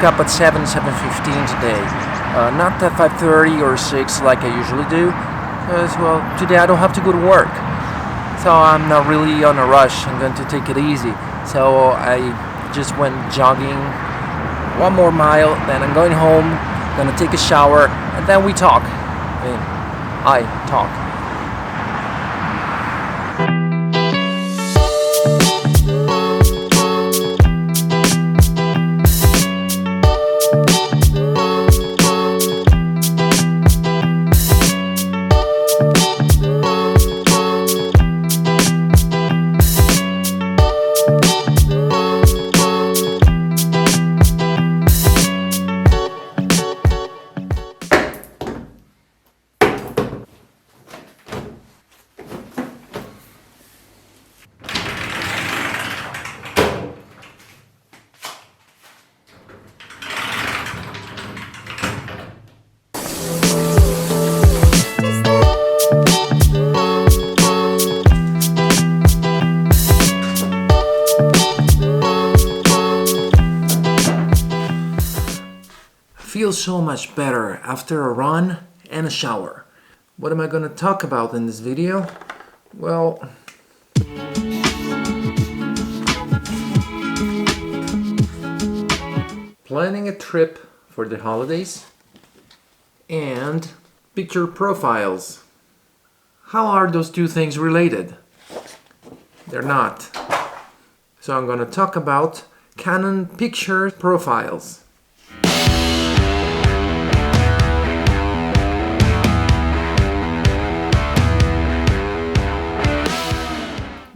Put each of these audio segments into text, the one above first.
up at 7:15 today. Not at 5:30 or 6 like I usually do, because, well, today I don't have to go to work. So I'm not really on a rush. I'm going to take it easy. So I just went jogging 1 more mile, then I'm going home, gonna take a shower, and then we talk. I talk. Feel so much better after a run and a shower. What am I going to talk about in this video? Well, planning a trip for the holidays and picture profiles. How are those two things related? They're not. So I'm going to talk about Canon picture profiles.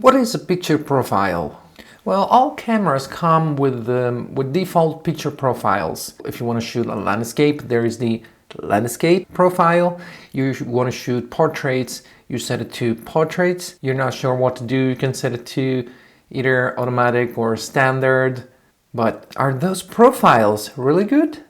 What is a picture profile? Well, all cameras come with default picture profiles. If you want to shoot a landscape, there is the landscape profile. You want to shoot portraits, you set it to portraits. You're not sure what to do, you can set it to either automatic or standard. But are those profiles really good?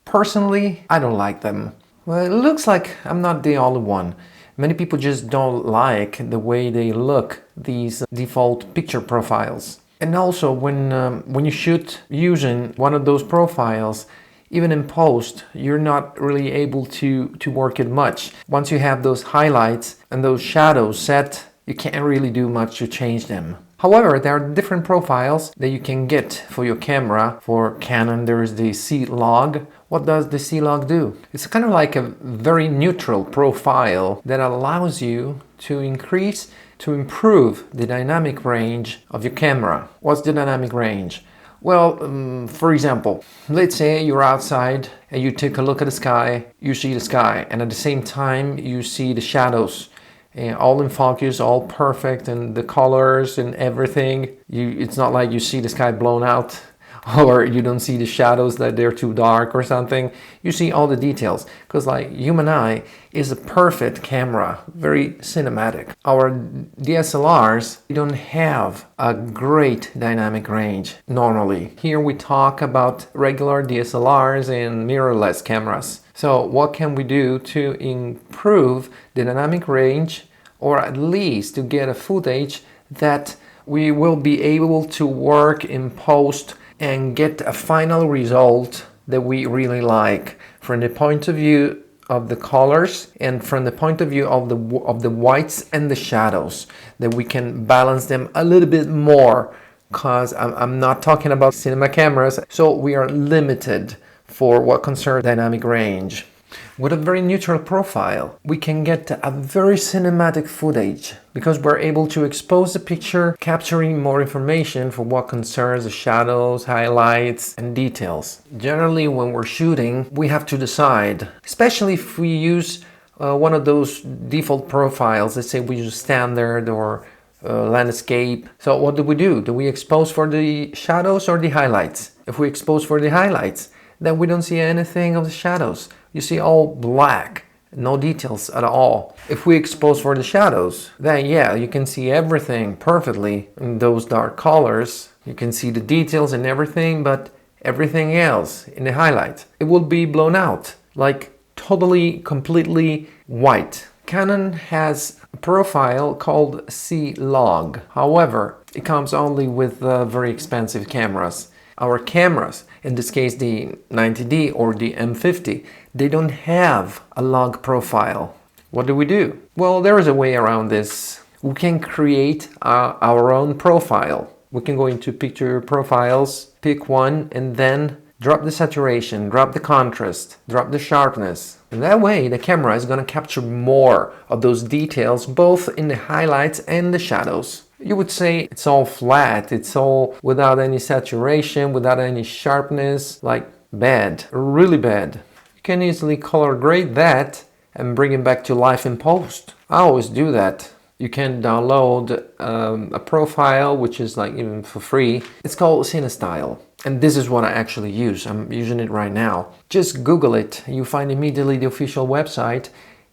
Personally, I don't like them. Well, it looks like I'm not the only one. Many people just don't like the way they look, these default picture profiles. And also when you shoot using one of those profiles, even in post, you're not really able to work it much. Once you have those highlights and those shadows set, you can't really do much to change them. However, there are different profiles that you can get for your camera. For Canon, there is the C-Log. What does the C-Log do? It's kind of like a very neutral profile that allows you to improve the dynamic range of your camera. What's the dynamic range? Well, for example, let's say you're outside and you take a look at the sky, you see the sky, and at the same time you see the shadows. All in focus, all perfect, and the colors and everything. It's not like you see the sky blown out, or you don't see the shadows that they're too dark or something. You see all the details, because like human eye is a perfect camera, very cinematic. Our DSLRs don't have a great dynamic range normally. Here we talk about regular DSLRs and mirrorless cameras. So what can we do to improve the dynamic range, or at least to get a footage that we will be able to work in post and get a final result that we really like from the point of view of the colors and from the point of view of the whites and the shadows, that we can balance them a little bit more, because I'm not talking about cinema cameras, so we are limited for what concerns dynamic range. With a very neutral profile, we can get a very cinematic footage because we're able to expose the picture, capturing more information for what concerns the shadows, highlights, and details. Generally, when we're shooting, we have to decide, especially if we use one of those default profiles. Let's say we use standard or landscape. So what do? Do we expose for the shadows or the highlights? If we expose for the highlights, then we don't see anything of the shadows. You see all black, no details at all. If we expose for the shadows, then yeah, you can see everything perfectly in those dark colors. You can see the details and everything, but everything else in the highlight, it will be blown out, like totally, completely white. Canon has a profile called C-Log. However, it comes only with very expensive cameras. Our cameras in this case the 90D or the M50, they don't have a log profile. What do? Well, there is a way around this. We can create our own profile. We can go into picture profiles, pick one, and then drop the saturation, drop the contrast, drop the sharpness. And that way the camera is going to capture more of those details, both in the highlights and the shadows. You would say it's all flat, it's all without any saturation, without any sharpness, like bad, really bad. You can easily color grade that and bring it back to life in post. I always do that. You can download a profile, which is like even for free. It's called Cinestyle. And this is what I actually use. I'm using it right now. Just Google it. You find immediately the official website.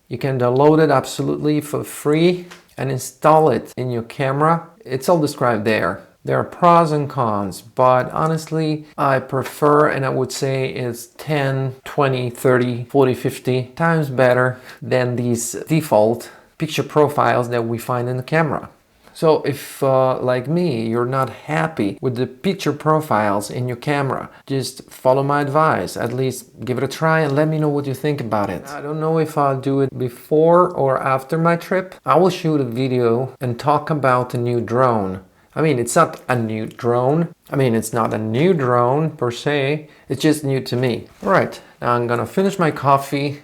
You can download it absolutely for free and install it in your camera. It's all described there. There are pros and cons, but honestly, I prefer, and I would say it's 10, 20, 30, 40, 50 times better than these default picture profiles that we find in the camera. So if, like me, you're not happy with the picture profiles in your camera, just follow my advice. At least give it a try and let me know what you think about it. I don't know if I'll do it before or after my trip. I will shoot a video and talk about the new drone. I mean, it's not a new drone. It's not a new drone per se. It's just new to me. All right, now I'm gonna finish my coffee.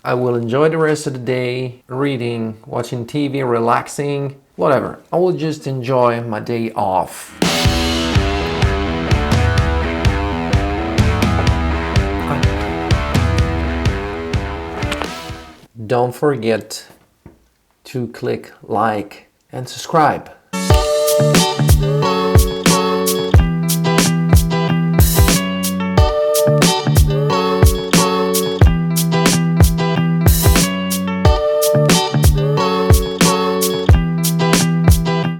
I will enjoy the rest of the day, reading, watching TV, relaxing, whatever. I will just enjoy my day off. Don't forget to click like and subscribe.